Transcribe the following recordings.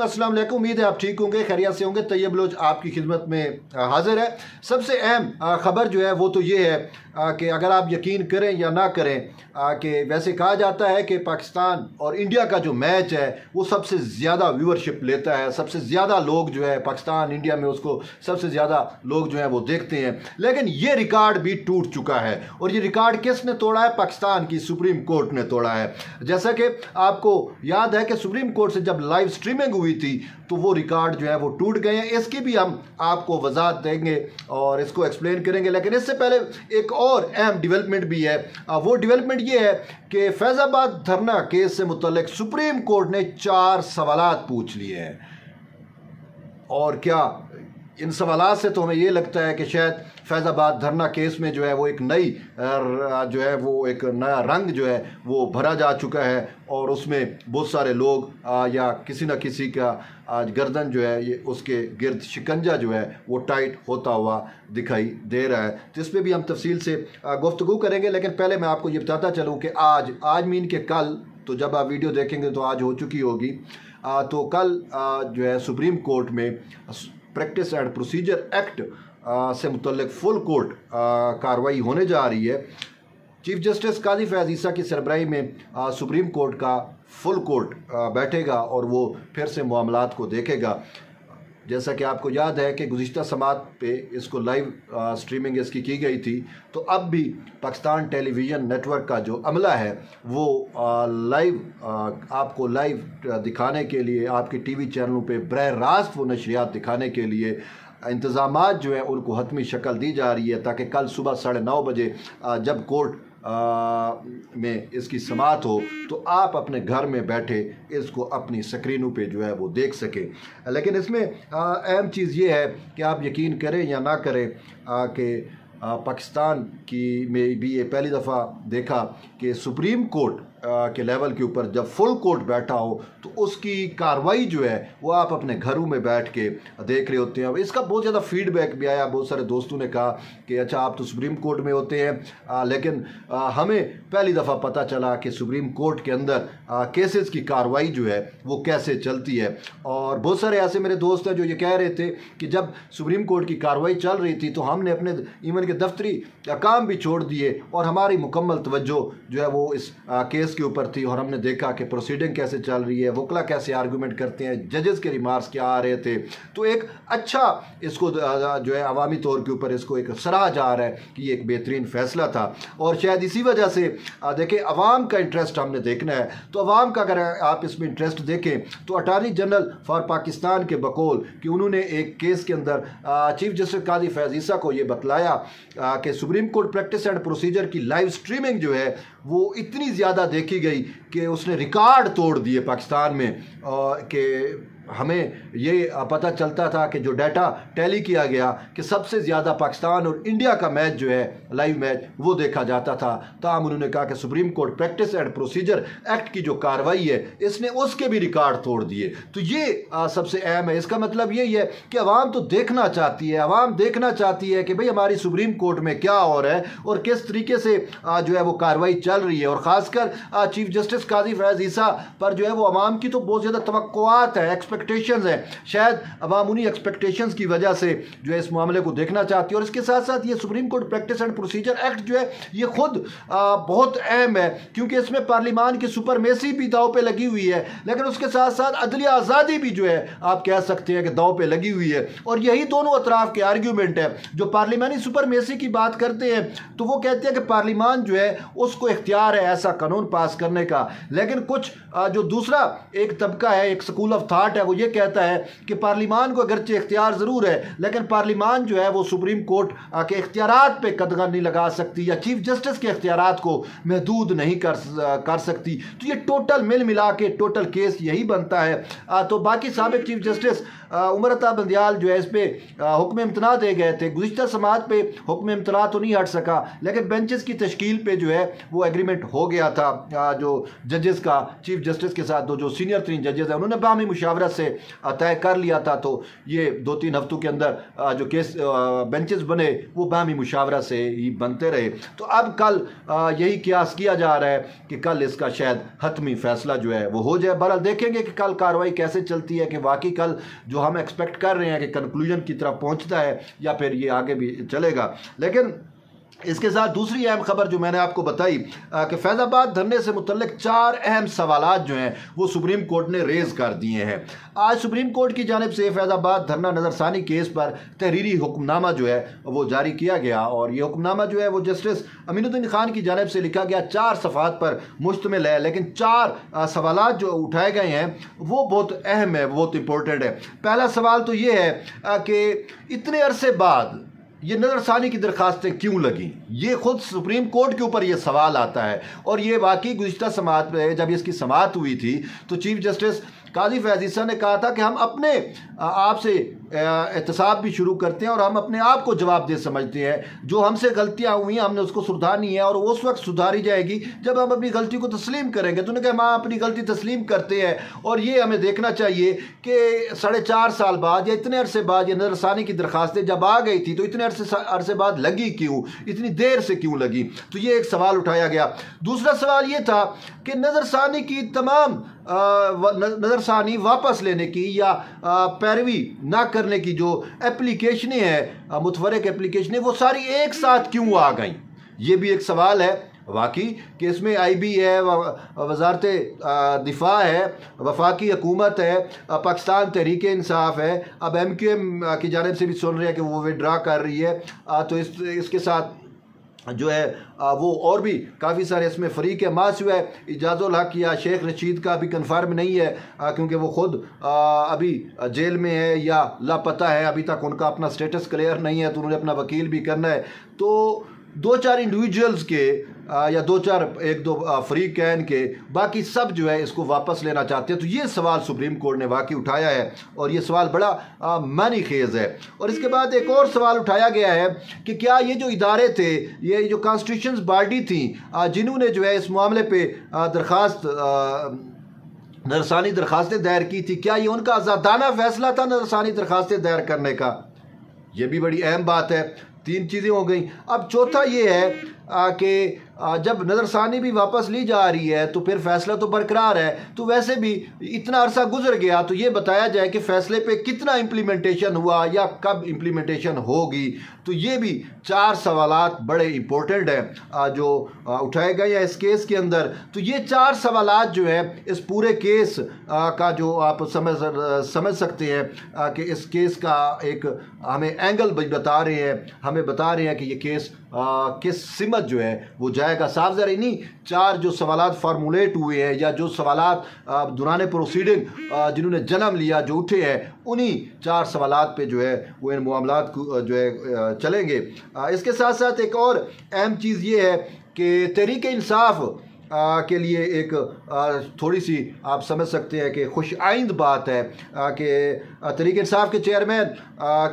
अस्सलाम वालेकुम। उम्मीद है आप ठीक होंगे, खैरियत से होंगे। तैयब लोज आपकी खिदमत में हाजिर है। सबसे अहम खबर जो है वो तो ये है कि अगर आप यकीन करें या ना करें कि वैसे कहा जाता है कि पाकिस्तान और इंडिया का जो मैच है वो सबसे ज़्यादा व्यूअरशिप लेता है, सबसे ज़्यादा लोग जो है पाकिस्तान इंडिया में उसको सबसे ज़्यादा लोग जो है वो देखते हैं। लेकिन ये रिकॉर्ड भी टूट चुका है और ये रिकॉर्ड किसने तोड़ा है? पाकिस्तान की सुप्रीम कोर्ट ने तोड़ा है। जैसा कि आपको याद है कि सुप्रीम कोर्ट से जब लाइव स्ट्रीमिंग हुई थी तो वो रिकॉर्ड जो है वो टूट गए हैं। इसकी भी हम आपको वजाहत देंगे और इसको एक्सप्लेन करेंगे। लेकिन इससे पहले एक और अहम डेवलपमेंट भी है। वो डेवलपमेंट ये है कि फैज़ाबाद धरना केस से मुतल्लिक सुप्रीम कोर्ट ने 4 सवालात पूछ लिए हैं। और क्या इन सवालात से तो हमें ये लगता है कि शायद फैज़ाबाद धरना केस में जो है वो एक नई जो है वो एक नया रंग जो है वो भरा जा चुका है और उसमें बहुत सारे लोग या किसी न किसी का आज गर्दन जो है ये उसके गिर्द शिकंजा जो है वो टाइट होता हुआ दिखाई दे रहा है। तो इस पर भी हम तफसील से गुफ्तगू करेंगे। लेकिन पहले मैं आपको ये बताता चलूँ कि आज मीन के कल, तो जब आप वीडियो देखेंगे तो आज हो चुकी होगी, तो कल जो है सुप्रीम कोर्ट में प्रैक्टिस एंड प्रोसीजर एक्ट से मुतल्लिक फुल कोर्ट कार्रवाई होने जा रही है। चीफ जस्टिस काजी फैज़ ईसा की सरबराही में सुप्रीम कोर्ट का फुल कोर्ट बैठेगा और वो फिर से मामलात को देखेगा। जैसा कि आपको याद है कि गुज़िश्ता समात पे इसको लाइव स्ट्रीमिंग इसकी की गई थी, तो अब भी पाकिस्तान टेलीविज़न नेटवर्क का जो अमला है वो लाइव आपको लाइव दिखाने के लिए आपके टीवी चैनलों पे बरह रास्त वो नशरियात दिखाने के लिए इंतज़ामात जो है उनको हतमी शक्ल दी जा रही है, ताकि कल सुबह 9:30 बजे जब कोर्ट में इसकी समात हो तो आप अपने घर में बैठे इसको अपनी स्क्रीनों पे जो है वो देख सकें। लेकिन इसमें अहम चीज़ ये है कि आप यकीन करें या ना करें कि पाकिस्तान की में भी ये पहली दफ़ा देखा कि सुप्रीम कोर्ट के लेवल के ऊपर जब फुल कोर्ट बैठा हो तो उसकी कार्रवाई जो है वो आप अपने घरों में बैठ के देख रहे होते हैं। इसका बहुत ज़्यादा फीडबैक भी आया। बहुत सारे दोस्तों ने कहा कि अच्छा आप तो सुप्रीम कोर्ट में होते हैं, लेकिन हमें पहली दफ़ा पता चला कि सुप्रीम कोर्ट के अंदर केसेस की कार्रवाई जो है वो कैसे चलती है। और बहुत सारे ऐसे मेरे दोस्त हैं जो ये कह रहे थे कि जब सुप्रीम कोर्ट की कार्रवाई चल रही थी तो हमने अपने ईवन के दफ्तरी काम भी छोड़ दिए और हमारी मुकम्मल तवज्जो जो है वो इस केस के ऊपर थी और हमने देखा कि प्रोसीडिंग कैसे चल रही है, वकला कैसे आर्गूमेंट करते हैं, जजेस के रिमार्क्स क्या आ रहे थे। तो एक अच्छा इसको जो है अवामी तौर के ऊपर इसको एक सराहा जा रहा है कि ये एक बेहतरीन फैसला था। और शायद इसी वजह से देखें अवाम का इंटरेस्ट हमने देखना है, तो अवाम का अगर आप इसमें इंटरेस्ट देखें तो अटॉर्नी जनरल फॉर पाकिस्तान के बकौल कि उन्होंने एक केस के अंदर चीफ जस्टिस काजी फैज़ ईसा को ये बतलाया कि supreme court practice and procedure की लाइव स्ट्रीमिंग जो है वो इतनी ज़्यादा देखी गई कि उसने रिकॉर्ड तोड़ दिए पाकिस्तान में। कि हमें ये पता चलता था कि जो डाटा टैली किया गया कि सबसे ज़्यादा पाकिस्तान और इंडिया का मैच जो है लाइव मैच वो देखा जाता था। ताहम उन्होंने कहा कि supreme court practice and procedure act की जो कार्रवाई है इसने उसके भी रिकॉर्ड तोड़ दिए। तो ये सबसे अहम है। इसका मतलब यही है कि अवाम तो देखना चाहती है, अवाम देखना चाहती है कि भाई हमारी सुप्रीम कोर्ट में क्या हो रहा है और किस तरीके से जो है वो कार्रवाई चल रही है। और ख़ासकर चीफ जस्टिस काजी फैज़ ईसा पर जो है वो अवाम की तो बहुत ज़्यादा तवक्कुआत है, एक्सपेक्टेशंस है। शायद अवाम उन्हीं एक्सपेक्टेशंस की वजह से जो है इस मामले को देखना चाहती है। और इसके साथ साथ ये supreme court practice and procedure act जो है ये खुद बहुत अहम है, क्योंकि इसमें पार्लिमान की सुपरमेसी भी दाव पे लगी हुई है, लेकिन उसके साथ साथ अदलिया आज़ादी भी जो है आप कह सकते हैं कि दाव पे लगी हुई है। और यही दोनों अतराफ के आर्ग्यूमेंट है। जो पार्लिमानी सुपरमेसी की बात करते हैं तो वो कहते हैं कि पार्लिमान जो है उसको इख्तियार है ऐसा कानून पास करने का, लेकिन कुछ जो दूसरा एक तबका है, एक स्कूल ऑफ थाट है, वो ये कहता है कि पार्लिमान को अगरचे इख्तियार ज़रूर है लेकिन पार्लिमान जो है वो सुप्रीम कोर्ट के इख्तियारात पे कदगन नहीं लगा सकती या चीफ जस्टिस के इख्तियारात को महदूद नहीं कर सकती। तो ये टोटल मिल मिला के टोटल केस यही बनता है। तो बाकी साबिक चीफ जस्टिस उमर अता बंदियाल जो है इस पर हुक्म इम्तना दे गए थे। गुज़िश्ता समात पे हुक्म इम्तना तो नहीं हट सका, लेकिन बेंचेस की तश्कील पे जो है वो एग्रीमेंट हो गया था। जो जजेस का चीफ जस्टिस के साथ दो जो सीनियर 3 जजेस हैं उन्होंने बाहमी मुशावरा से तय कर लिया था, तो ये 2-3 हफ्तों के अंदर जो केस बेंचेस बने वो बाहमी मुशावरा से ही बनते रहे। तो अब कल यही क्यास किया जा रहा है कि कल इसका शायद हतमी फैसला जो है वो हो जाए। बहरहाल देखेंगे कि कल कार्रवाई कैसे चलती है, कि वाकई कल जो हम एक्सपेक्ट कर रहे हैं कि कंक्लूजन की तरफ पहुंचता है या फिर ये आगे भी चलेगा। लेकिन इसके साथ दूसरी अहम खबर जो मैंने आपको बताई कि फैज़ाबाद धरने से मुतल्लिक 4 अहम सवालात जो हैं वो सुप्रीम कोर्ट ने रेज़ कर दिए हैं। आज सुप्रीम कोर्ट की जानिब से फैज़ाबाद धरना नज़रसानी केस पर तहरीरी हुक्मनामा जो है वो जारी किया गया, और ये हुक्मनामा जो है वो जस्टिस अमीनुद्दीन खान की जानिब से लिखा गया 4 सफ़ात पर मुश्तमिल है, लेकिन 4 सवालात जो उठाए गए हैं वो बहुत अहम है, बहुत इंपॉर्टेंट है। पहला सवाल तो ये है कि इतने अरसे बाद ये नज़रसानी की दरखास्तें क्यों लगी। ये खुद सुप्रीम कोर्ट के ऊपर ये सवाल आता है, और ये वाकई गुज़िश्ता समाअत में जब इसकी समाअत हुई थी तो चीफ जस्टिस काजी फैज़ ईसा ने कहा था कि हम अपने आप से एहतसाब भी शुरू करते हैं और हम अपने आप को जवाबदेह समझते हैं। जो हमसे गलतियां हुई हैं हमने उसको सुधारनी है, और उस वक्त सुधारी जाएगी जब हम अपनी गलती को तस्लीम करेंगे। तो उन्होंने कहा हम अपनी गलती तस्लीम करते हैं, और ये हमें देखना चाहिए कि 4.5 साल बाद या इतने अरसे बाद ये नज़रसानी की दरखास्तें जब आ गई थी तो इतने अरसे बाद लगी क्यों, इतनी देर से क्यों लगी। तो ये एक सवाल उठाया गया। दूसरा सवाल ये था कि नज़रसानी की तमाम नज़रसानी वापस लेने की या पैरवी ना करने की जो एप्लीकेशनें हैं, मुतफरक एप्लीकेशनें, वो सारी एक साथ क्यों आ गई। ये भी एक सवाल है वाकई कि इसमें IB है, वजारत दिफा है, वफाकी हुकूमत है, पाकिस्तान तहरीक इंसाफ है, अब MQM की जानिब से भी सुन रहे हैं कि वो विड्रा कर रही है। तो इसके साथ जो है वो और भी काफ़ी सारे इसमें फ़रीक है। मासूम है इजाज़ुल हक या शेख रशीद का भी कन्फर्म नहीं है, क्योंकि वो ख़ुद अभी जेल में है या लापता है, अभी तक उनका अपना स्टेटस क्लियर नहीं है, तो उन्होंने अपना वकील भी करना है। तो 2-4 इंडिविजुअल्स के या 1-2 फरीक हैं के, बाकी सब जो है इसको वापस लेना चाहते हैं। तो ये सवाल सुप्रीम कोर्ट ने वाकई उठाया है, और ये सवाल बड़ा मानी खेज़ है। और इसके बाद एक और सवाल उठाया गया है कि क्या ये जो इदारे थे, ये जो कॉन्स्टिट्यूशन बॉडी थी जिन्होंने जो है इस मामले पे दरख्वास्त नज़रसानी दरख्वास्तें दायर की थी, क्या ये उनका आज़ादाना फैसला था नज़रसानी दरख्वास्तें दायर करने का। ये भी बड़ी अहम बात है। 3 चीज़ें हो गई। अब चौथा ये है कि जब नज़रसानी भी वापस ली जा रही है तो फिर फैसला तो बरकरार है, तो वैसे भी इतना अरसा गुजर गया तो ये बताया जाए कि फ़ैसले पे कितना इम्प्लीमेंटेशन हुआ या कब इम्प्लीमेंटेशन होगी। तो ये भी 4 सवालात बड़े इम्पोर्टेंट हैं जो उठाए गए हैं इस केस के अंदर। तो ये 4 सवालात जो है इस पूरे केस का जो आप समझ सकते हैं कि इस केस का एक हमें एंगल बता रहे हैं, हमें बता रहे हैं कि ये केस किस सिमत जो है वो जाएगा। साफ ज़रा इन्हीं 4 जो सवालात फार्मूलेट हुए हैं या जो सवालात दुराने प्रोसीडिंग जिन्होंने जन्म लिया जो उठे हैं, उन्हीं 4 सवालात पे जो है वो इन मामलात को जो है चलेंगे। इसके साथ साथ एक और अहम चीज़ ये है कि तहरीक इंसाफ के लिए एक थोड़ी सी आप समझ सकते हैं कि खुश आइंद बात है कि तहरीक इंसाफ के चेयरमैन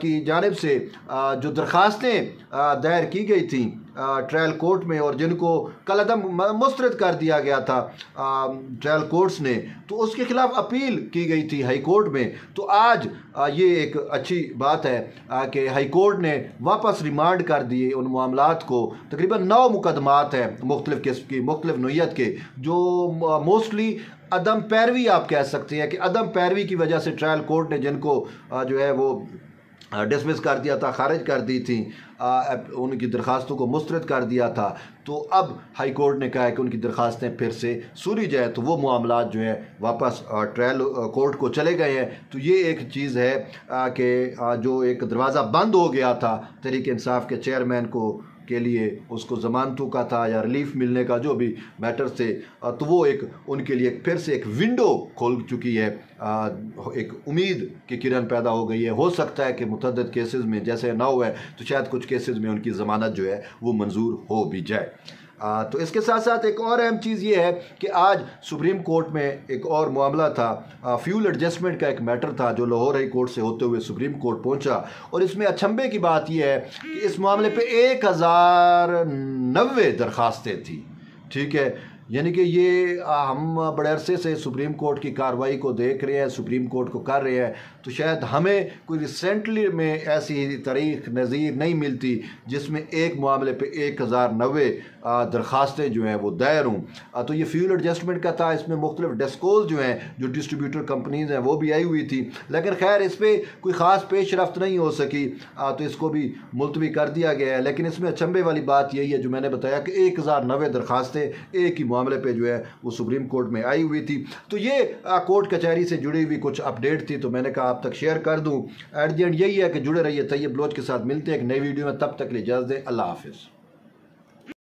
की जानिब से जो दरख्वास्तें दायर की गई थी ट्रायल कोर्ट में और जिनको कलअदम मुस्तरद कर दिया गया था ट्रायल कोर्ट्स ने, तो उसके खिलाफ अपील की गई थी हाई कोर्ट में। तो आज ये एक अच्छी बात है कि हाई कोर्ट ने वापस रिमांड कर दिए उन मामलात को। तकरीबन 9 मुकदमात हैं मुख्तलिफ़ किस्म की, मुख्तलिफ़ नोयत के, जो मोस्टली अदम पैरवी आप कह सकते हैं कि अदम पैरवी की वजह से ट्रायल कोर्ट ने जिनको जो है वो डिसमिस कर दिया था, खारिज कर दी थी, उनकी दरख्वास्तों को मुस्तरद कर दिया था। तो अब हाई कोर्ट ने कहा है कि उनकी दरख्वास्तें फिर से सुनी जाए, तो वो मामलात जो हैं वापस ट्रायल कोर्ट को चले गए हैं। तो ये एक चीज़ है कि जो एक दरवाज़ा बंद हो गया था तहरीक इंसाफ के चेयरमैन को के लिए, उसको ज़मानतों का था या रिलीफ मिलने का जो भी मैटर्स थे, तो वो एक उनके लिए फिर से एक विंडो खोल चुकी है, एक उम्मीद की किरण पैदा हो गई है। हो सकता है कि मुतअद्दिद केसेस में जैसे ना हुआ है तो शायद कुछ केसेस में उनकी ज़मानत जो है वो मंजूर हो भी जाए। तो इसके साथ साथ एक और अहम चीज़ ये है कि आज सुप्रीम कोर्ट में एक और मामला था, फ्यूल एडजस्टमेंट का एक मैटर था जो लाहौर हाई कोर्ट से होते हुए सुप्रीम कोर्ट पहुंचा। और इसमें अचंभे की बात यह है कि इस मामले पे 1090 दरखास्तें थी। ठीक है, यानी कि ये हम बड़े अरसे से सुप्रीम कोर्ट की कार्रवाई को देख रहे हैं, सुप्रीम कोर्ट को कर रहे हैं, तो शायद हमें कोई रिसेंटली में ऐसी तारीख नज़ीर नहीं मिलती जिसमें एक मामले पे 1090 दरख्वास्तें जो हैं वो दायर हों। तो ये फ्यूल एडजस्टमेंट का था, इसमें मुख्तलिफ डेस्कोज जो हैं, जो डिस्ट्रीब्यूटर कंपनीज हैं, वो भी आई हुई थी, लेकिन खैर इस पर कोई ख़ास पेश रफ्त नहीं हो सकी, तो इसको भी मुलतवी कर दिया गया है। लेकिन इसमें अचंभे वाली बात यही है जो मैंने बताया कि 1090 दरख्वास्तें एक ही मामले पे जो है वो सुप्रीम कोर्ट में आई हुई थी। तो ये कोर्ट कचहरी से जुड़ी हुई कुछ अपडेट थी, तो मैंने कहा आप तक शेयर कर दूँ। एट द एंड यही है कि जुड़े रहिए तैयब बलोच के साथ। मिलते हैं एक नई वीडियो में, तब तक के लिए इजाज़त दें। अल्लाह हाफिज़।